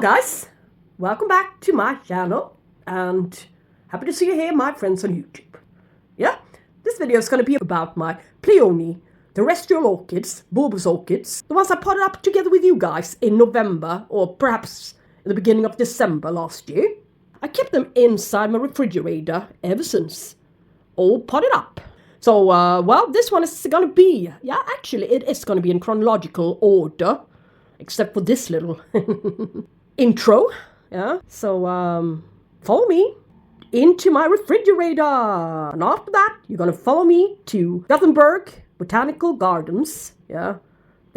Hello guys, welcome back to my channel and happy to see you here, my friends on YouTube. Yeah, this video is going to be about my Pleione terrestrial orchids, bulbous orchids, the ones I potted up together with you guys in November or perhaps in the beginning of December last year. I kept them inside my refrigerator ever since, all potted up. So, well, this one is going to be, actually it is going to be in chronological order, except for this little intro, so follow me into my refrigerator, and after that you're gonna follow me to Gothenburg Botanical Gardens, the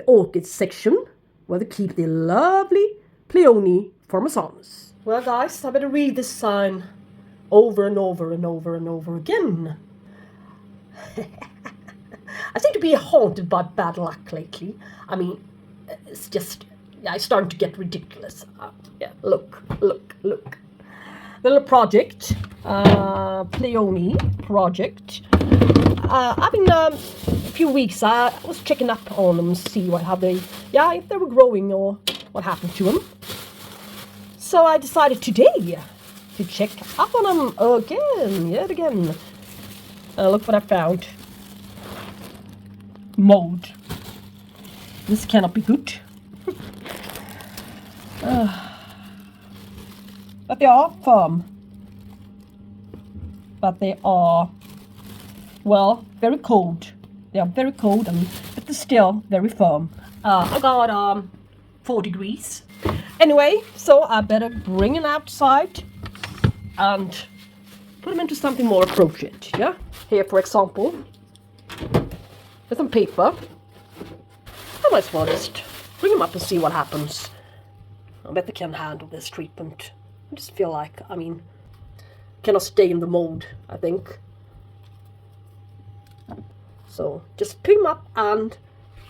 orchid section where they keep the lovely Pleione formosanas. Well guys, I better read this sign over and over and over and over again. I seem to be haunted by bad luck lately. I mean, it's just, it's starting to get ridiculous. Look. The little project, Pleione project. I've been a few weeks. I was checking up on them, see how they, if they were growing or what happened to them. So I decided today to check up on them yet again. Look what I found. Mold. This cannot be good. But they are firm. But they are, well, very cold. They are very cold, but they're still very firm. I got 4 degrees. Anyway, so I better bring them outside and put them into something more appropriate. Here, for example, with some paper. I might as well just bring them up and see what happens. I bet they can handle this treatment. I just feel like, cannot stay in the mold, I think. So just pick them up and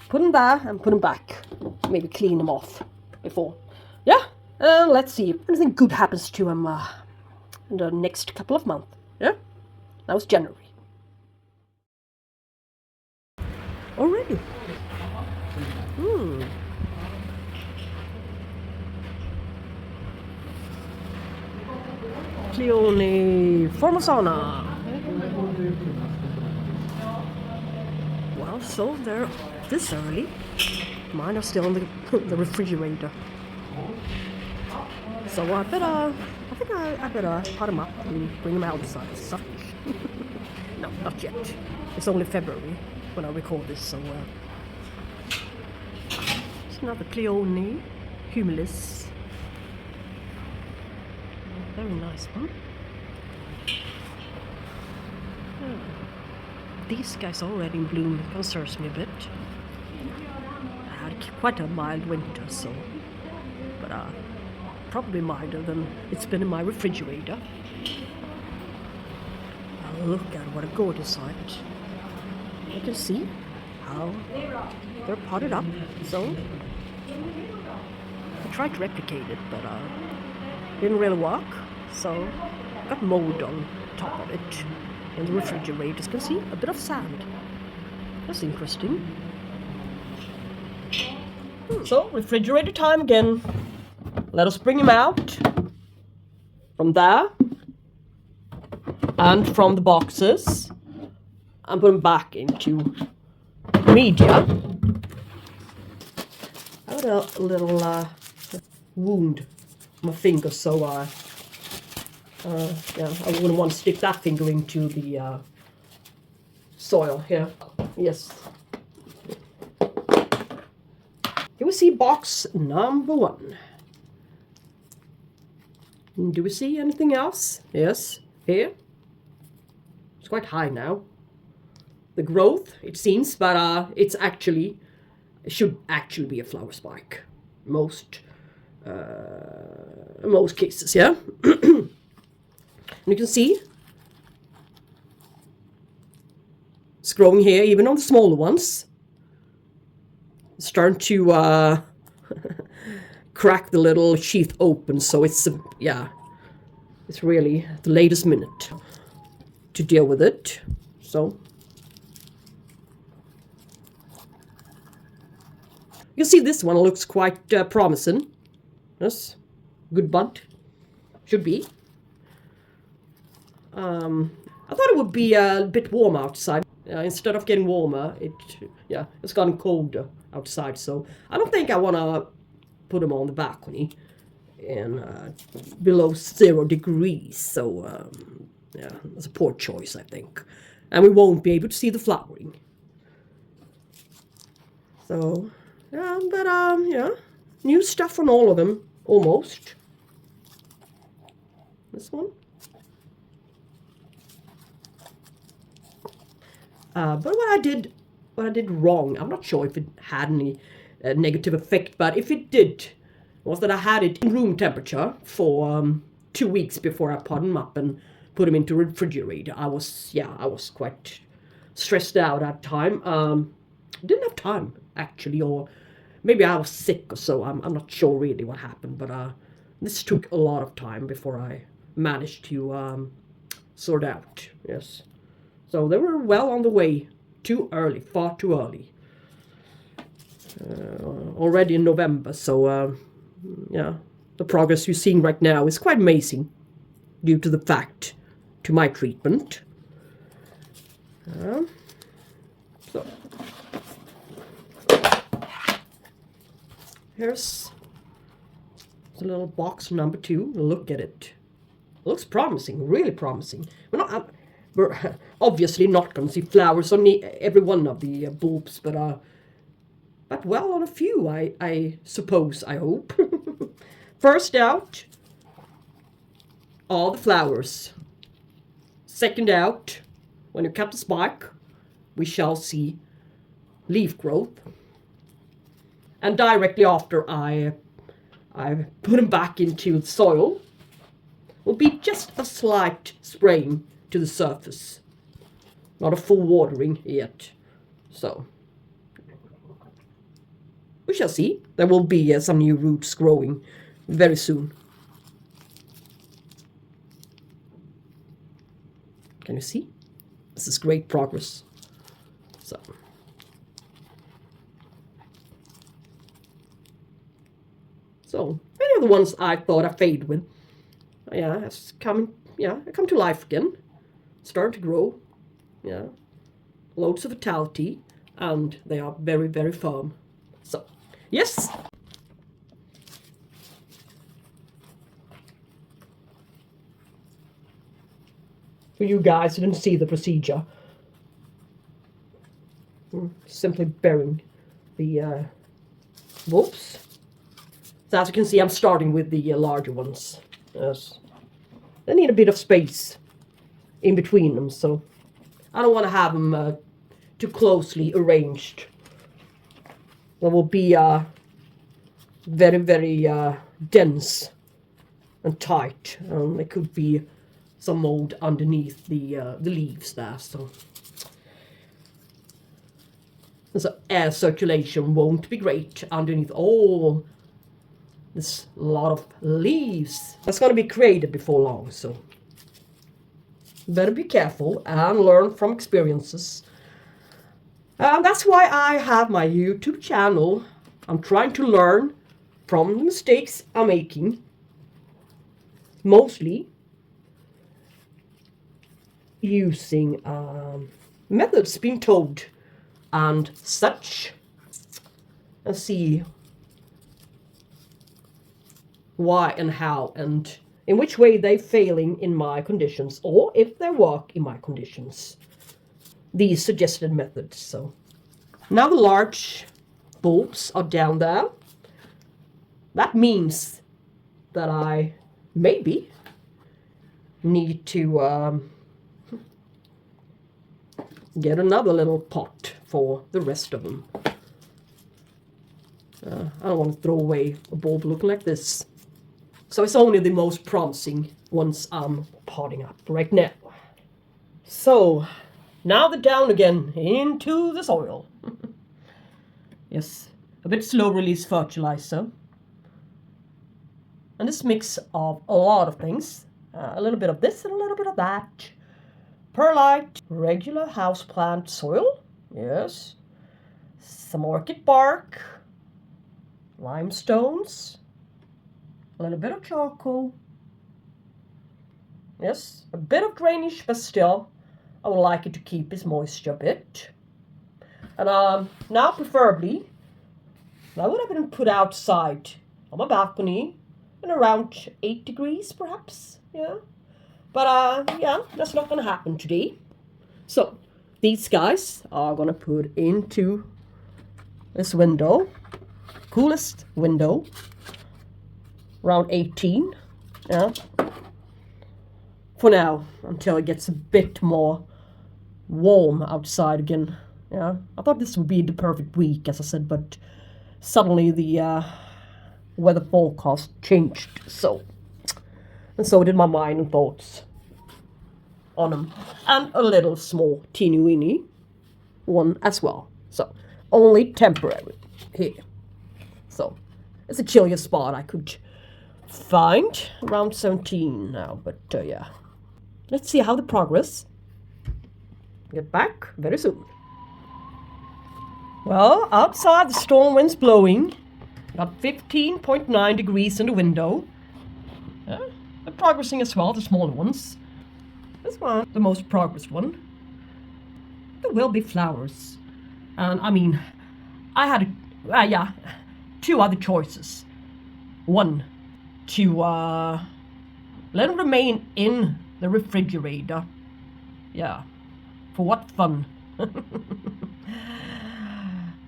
put them there and put them back. Maybe clean them off before. Let's see if anything good happens to them in the next couple of months. That was January. Already. Pleione Formosana. Well, so they're this early. Mine are still in the refrigerator. So I think I better pot them up and bring them outside as such. No, not yet. It's only February when I record this, so it's another Pleione humilis. Very nice one. These guys are already in bloom. It concerns me a bit. I had quite a mild winter, but probably milder than it's been in my refrigerator. Look at what a gorgeous sight. You can see how they're potted up. So I tried to replicate it, but didn't really work. So got mold on top of it. In the refrigerator, you can see a bit of sand. That's interesting. So refrigerator time again. Let us bring him out from there and from the boxes and put him back into media. I got a little wound on my finger, so I wouldn't want to stick that finger into the soil here. Yes. Here we see box number 1. Do we see anything else? Yes, here. It's quite high now. The growth, it seems, but it should actually be a flower spike. Most cases, And you can see it's growing here, even on the smaller ones. It's starting to crack the little sheath open, so it's really the latest minute to deal with it. So you can see this one looks quite promising. Yes, good bud. Should be. I thought it would be a bit warm outside. Instead of getting warmer, it's gotten colder outside. So I don't think I want to put them on the balcony in below 0 degrees. So yeah, that's a poor choice, I think. And we won't be able to see the flowering. So yeah, but yeah, new stuff on all of them almost. This one. But what I did wrong, I'm not sure if it had any negative effect, but if it did, was that I had it in room temperature for 2 weeks before I pot them up and put them into refrigerator. I was quite stressed out at the time. Didn't have time actually, or maybe I was sick or so. I'm not sure really what happened, but this took a lot of time before I managed to sort out. Yes. So they were well on the way. Too early, far too early. Already in November, so yeah, the progress you're seeing right now is quite amazing due to the fact to my treatment. So here's the little box number 2. Look at it. Looks promising, really promising. We're obviously not going to see flowers on every one of the bulbs, but well on a few, I suppose, I hope. First out, all the flowers. Second out, when you cut the spike, we shall see leaf growth. And directly after I put them back into the soil, will be just a slight spraying to the surface. Not a full watering yet. So we shall see. There will be some new roots growing very soon. Can you see? This is great progress. So many of the ones I thought I faded with, yeah, come to life again. Start to grow, yeah, loads of vitality, and they are very, very firm. So, yes. For you guys who didn't see the procedure, simply burying the bulbs. So as you can see, I'm starting with the larger ones. Yes, they need a bit of space in between them, so I don't want to have them too closely arranged. They will be very, very dense and tight. There could be some mold underneath the leaves there, so air circulation won't be great underneath all this lot of leaves that's going to be created before long. So better be careful and learn from experiences. That's why I have my YouTube channel. I'm trying to learn from the mistakes I'm making, mostly using methods being told and such, and see why and how and in which way they're failing in my conditions, or if they work in my conditions, these suggested methods. So now the large bulbs are down there. That means that I maybe need to get another little pot for the rest of them. I don't want to throw away a bulb looking like this. So it's only the most promising ones I'm potting up right now. So now they're down again into the soil. Yes, a bit slow release fertilizer. And this mix of a lot of things. A little bit of this and a little bit of that. Perlite, regular houseplant soil. Yes. Some orchid bark. Limestones. a little bit of charcoal. Yes, a bit of drainage, but still, I would like it to keep its moisture a bit. And now, preferably, I would have been put outside on my balcony in around 8 degrees, perhaps. Yeah, but yeah, that's not gonna happen today. So these guys are gonna put into this window, coolest window, around 18. Yeah. For now, until it gets a bit more warm outside again. Yeah, I thought this would be the perfect week, as I said, but suddenly the weather forecast changed. And so did my mind and thoughts on them, and a little small teeny weeny one as well. So only temporary here. So it's a chillier spot I could find, around 17 now, but yeah. Let's see how the progress. Get back very soon. Well, outside the storm wind's blowing. Got 15.9 degrees in the window. Yeah, they're progressing as well, the smaller ones. This one, the most progressed one. There will be flowers. And I mean, I had, two other choices. One, to let them remain in the refrigerator. Yeah, for what fun.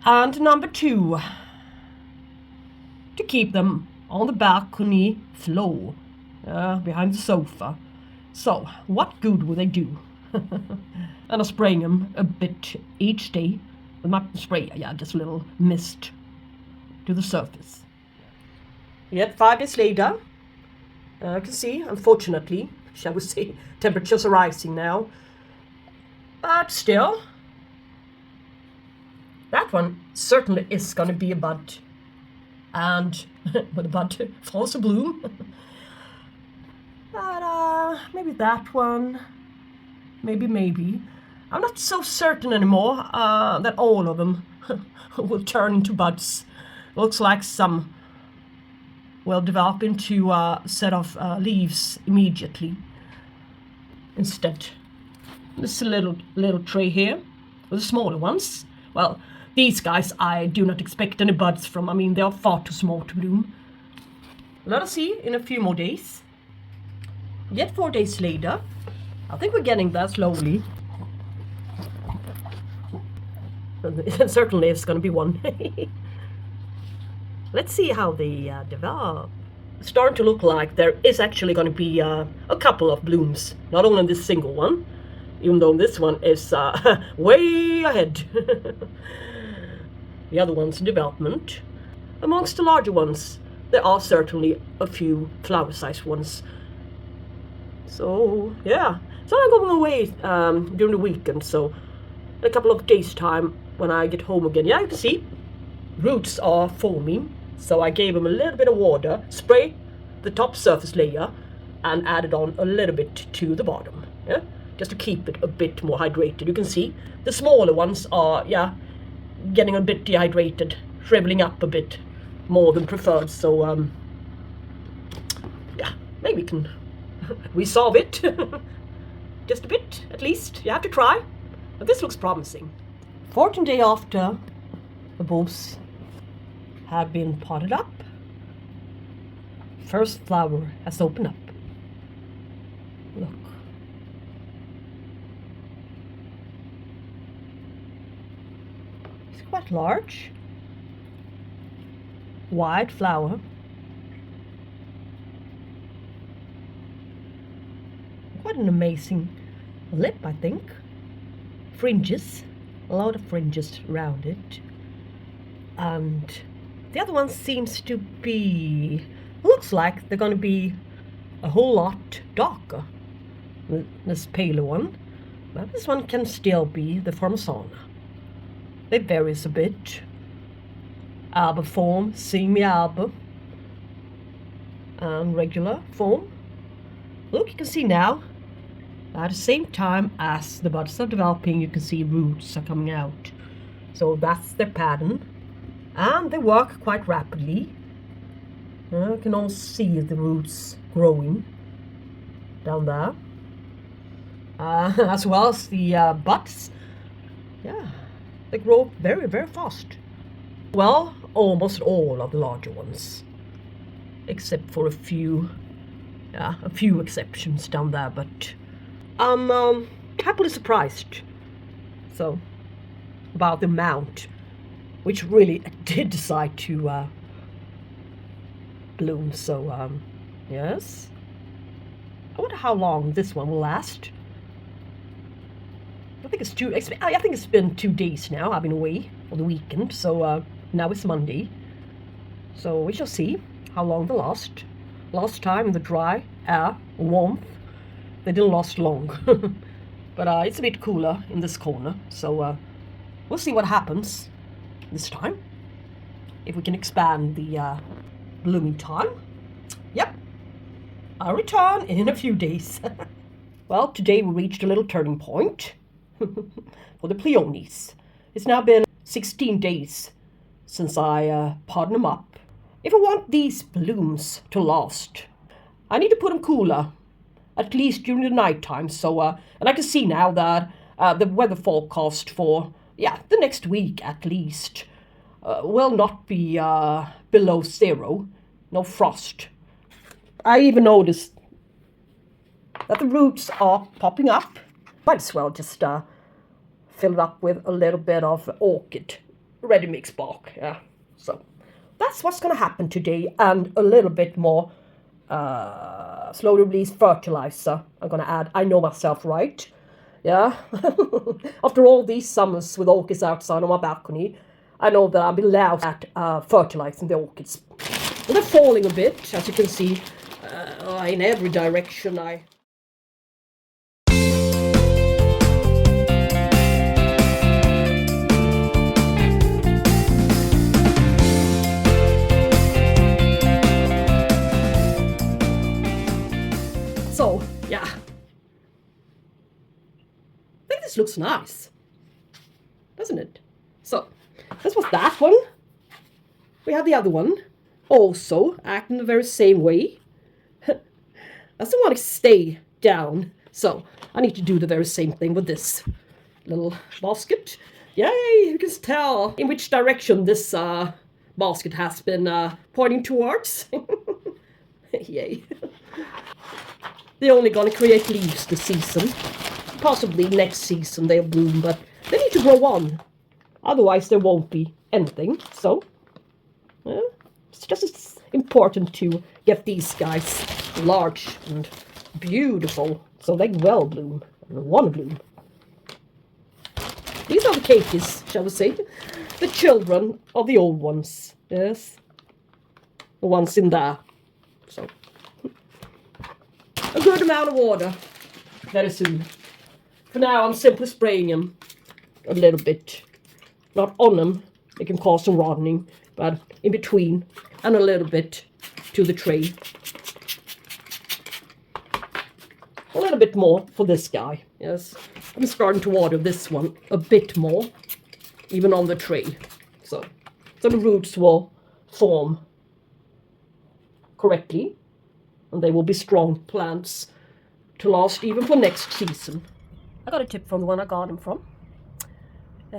And number two, to keep them on the balcony floor, behind the sofa. So, what good will they do? And I'm spraying them a bit each day with my sprayer, just a little mist to the surface. Yet 5 days later, you can see, unfortunately, shall we say, temperatures are rising now. But still, that one certainly is going to be a bud. And when the bud falls to bloom. But maybe that one, maybe. I'm not so certain anymore that all of them will turn into buds. Looks like some will develop into a set of leaves immediately instead. This is a little tray here with the smaller ones. Well, these guys I do not expect any buds from. I mean, they are far too small to bloom. Let us see in a few more days. Yet 4 days later, I think we're getting there slowly. Certainly it's going to be one. Let's see how they develop. It's starting to look like there is actually going to be a couple of blooms, not only this single one, even though this one is way ahead. The other one's in development. Amongst the larger ones, there are certainly a few flower-sized ones. So, yeah. So I'm going away during the weekend, so in a couple of days' time, when I get home again, you can see, roots are forming. So I gave them a little bit of water, spray the top surface layer, and added on a little bit to the bottom, just to keep it a bit more hydrated. You can see the smaller ones are, getting a bit dehydrated, shriveling up a bit more than preferred. So, maybe we can resolve it just a bit, at least. You have to try. But this looks promising. 14 days after the bulbs had been potted up, first flower has opened up. Look. It's quite large. Wide flower. Quite an amazing lip, I think. Fringes. A lot of fringes around it. And the other one seems to be, looks like they're going to be a whole lot darker than this paler one. But this one can still be the Formosana. It varies a bit. Alba form, semi-alba, and regular form. Look, you can see now, at the same time as the buds are developing, you can see roots are coming out. So that's their pattern. And they work quite rapidly. You can all see the roots growing down there. As well as the buds. Yeah, they grow very, very fast. Well, almost all of the larger ones, except for a few exceptions down there, but I'm happily surprised. So, about the amount, which really did decide to bloom. So, yes. I wonder how long this one will last. I think it's been 2 days now. I've been away for the weekend, so now it's Monday. So we shall see how long they last. Last time in the dry air, warmth, they didn't last long. But it's a bit cooler in this corner, so we'll see what happens this time. If we can expand the blooming time. Yep, I'll return in a few days. Well, today we reached a little turning point for the Pleiones. It's now been 16 days since I potted them up. If I want these blooms to last, I need to put them cooler, at least during the night time. So, and I can see now that the weather forecast for, the next week at least, will not be below 0, no frost. I even noticed that the roots are popping up. Might as well just fill it up with a little bit of Orchid ready mix bark. Yeah, so that's what's going to happen today, and a little bit more slowly release fertilizer I'm going to add. I know myself, right? Yeah. After all these summers with orchids outside on my balcony, I know that I'll be loud at fertilizing the orchids. And they're falling a bit, as you can see, in every direction. So, yeah. I think this looks nice, doesn't it? So, this was that one. We have the other one, also acting the very same way. I still want to stay down, so I need to do the very same thing with this little basket. Yay, you can tell in which direction this basket has been pointing towards. Yay. They're only going to create leaves this season. Possibly next season they'll bloom, but they need to grow on. Otherwise there won't be anything. So, it's just important to get these guys large and beautiful so they will bloom and want to bloom. These are the cakeys, shall we say. The children of the old ones. Yes. The ones in there. So, a good amount of water very soon. For now, I'm simply spraying them a little bit. Not on them, they can cause some rotting, but in between, and a little bit to the tray. A little bit more for this guy, yes. I'm starting to water this one a bit more, even on the tray. So the roots will form correctly, and they will be strong plants to last even for next season. I got a tip from the one I got them from. He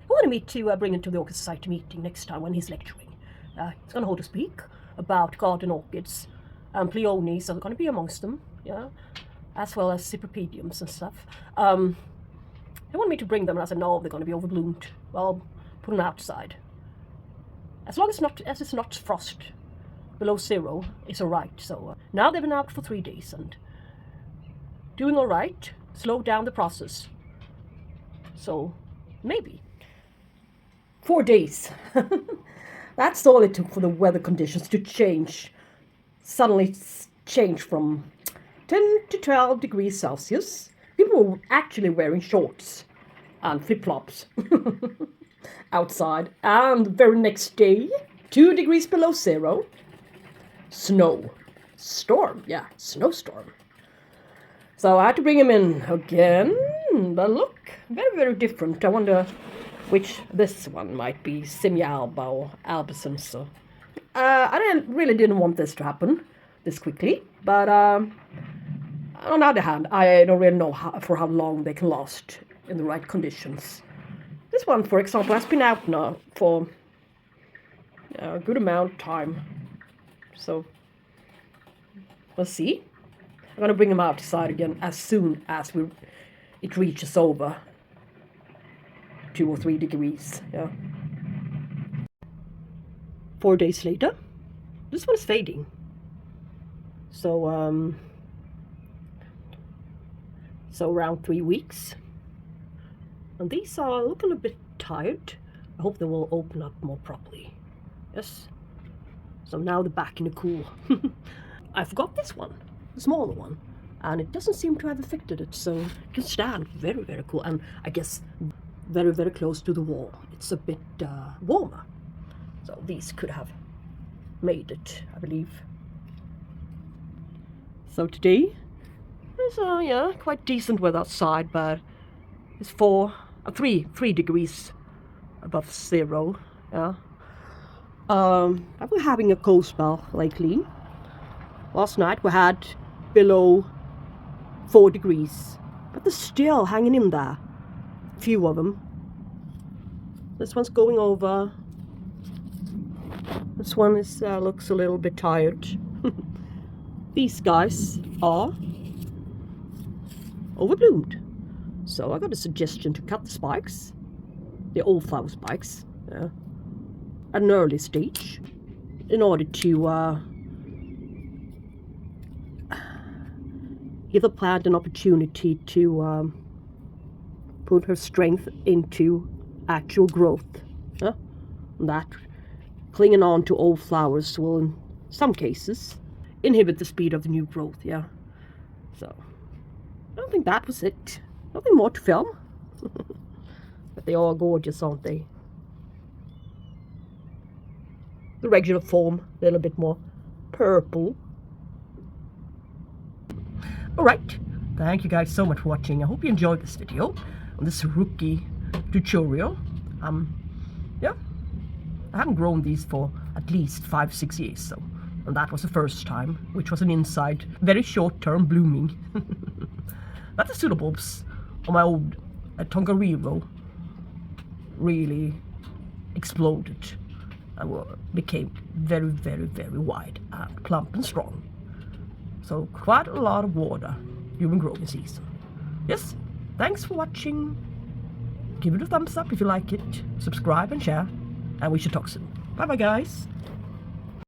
wanted me to bring him to the Orchid Society meeting next time when he's lecturing. He's going to hold a speak about garden orchids, and Pleiones are going to be amongst them, yeah, as well as cypripediums and stuff. He wanted me to bring them, and I said, no, they're going to be overbloomed. Well, put them outside. As long as it's not frost below 0, it's all right. So now they've been out for 3 days and doing all right. Slow down the process. So maybe 4 days. That's all it took for the weather conditions to change. Suddenly change from 10 to 12 degrees Celsius. People were actually wearing shorts and flip-flops outside. And the very next day, 2 degrees below 0. Snow. Storm. Yeah, snowstorm. So I had to bring him in again. But look, very, very different. I wonder which this one might be. Semi-alba or albicans. So I really didn't want this to happen this quickly, but on the other hand, I don't really know for how long they can last in the right conditions. This one, for example, has been out now for a good amount of time, so we'll see. I'm gonna bring them outside again as soon as it reaches over 2 or 3 degrees. Yeah. 4 days later, this one's fading. So around 3 weeks, and these are looking a bit tired. I hope they will open up more properly. Yes. So now they're back in the cool. I forgot this one, the smaller one, and it doesn't seem to have affected it, so it can stand very, very cool, and I guess very, very close to the wall. It's a bit warmer, so these could have made it, I believe. So today it's quite decent weather outside, but it's 3 degrees above zero. Yeah. I've been having a cold spell lately. Last night we had below 4 degrees, but they're still hanging in there. A few of them. This one's going over. This one is looks a little bit tired. These guys are overbloomed. So I got a suggestion to cut the spikes, the old flower spikes, at an early stage, in order to give the plant an opportunity to put her strength into actual growth. That clinging on to old flowers will, in some cases, inhibit the speed of the new growth. Yeah. So I don't think that was it. Nothing more to film. But they are gorgeous, aren't they? The regular form, a little bit more purple. Alright, thank you guys so much for watching. I hope you enjoyed this video on this rookie tutorial. Yeah, I haven't grown these for at least 5-6 years, so, and that was the first time, which was an inside, very short-term blooming. But the pseudobulbs on my old Tongariro really exploded and became very, very, very wide and plump and strong. So quite a lot of water during growing season. Yes, thanks for watching. Give it a thumbs up if you like it. Subscribe and share. And we should talk soon. Bye bye guys.